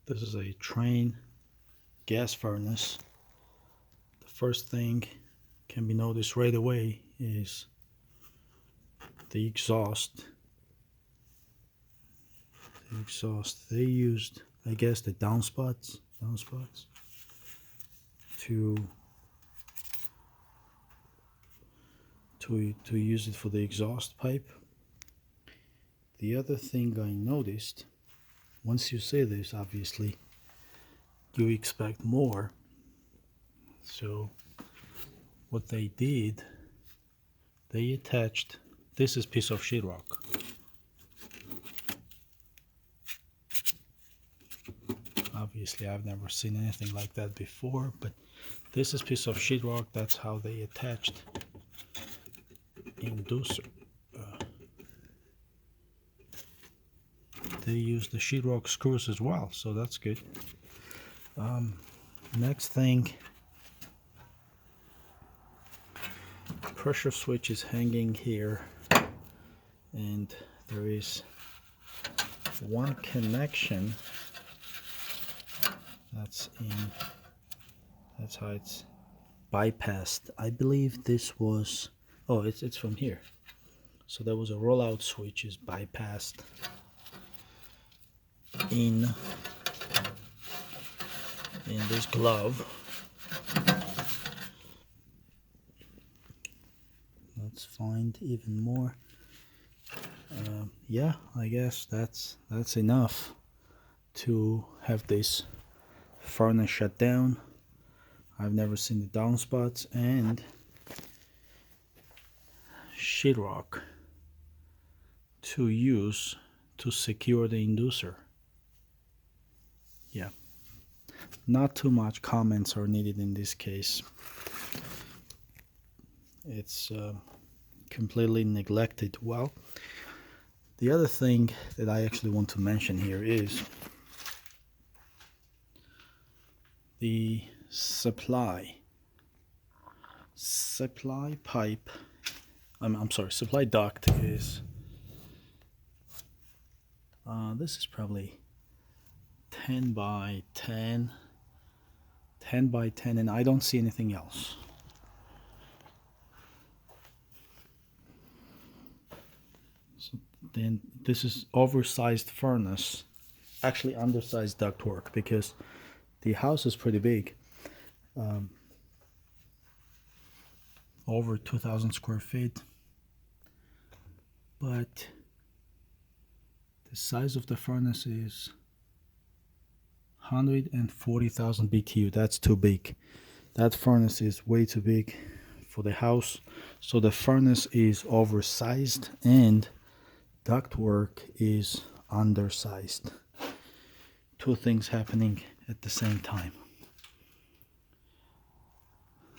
This is a Trane gas furnace. The first thing can be noticed right away is the exhaust. They used, I guess, the downspouts to use it for the exhaust pipe. The other thing I noticed, once you say this, obviously you expect more. So what they did, they attached, this is piece of sheetrock. Obviously I've never seen anything like that before, but this is piece of sheetrock. That's how they attached inducer. They use the sheetrock screws as well, so that's good. Next thing, pressure switch is hanging here, and there is one connection that's how it's bypassed. I believe this was, oh, it's from here. So there was a rollout switch is bypassed in this glove. Let's find even more. Yeah, I guess that's enough to have this furnace shut down. I've never seen the downspouts and sheetrock to use to secure the inducer. Yeah, not too much comments are needed in this case. It's completely neglected. Well, the other thing that I actually want to mention here is the supply pipe. I'm sorry, supply duct is this is probably 10 by 10, and I don't see anything else. So then this is oversized furnace, actually undersized ductwork, because the house is pretty big, over 2,000 square feet, but the size of the furnace is 140,000 BTU. That's too big. That furnace is way too big for the house. So the furnace is oversized and ductwork is undersized. Two things happening at the same time.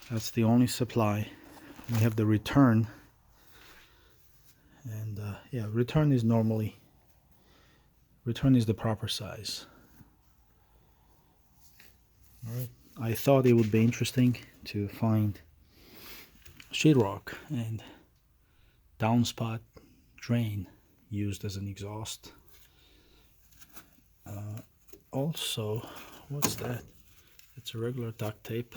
That's the only supply. We have the return, and yeah, return is the proper size. All right, I thought it would be interesting to find sheetrock and downspout drain used as an exhaust. Also, what's that? It's a regular duct tape.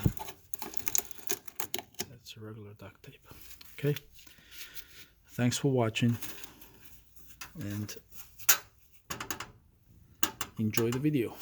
That's a regular duct tape. Okay, thanks for watching and enjoy the video.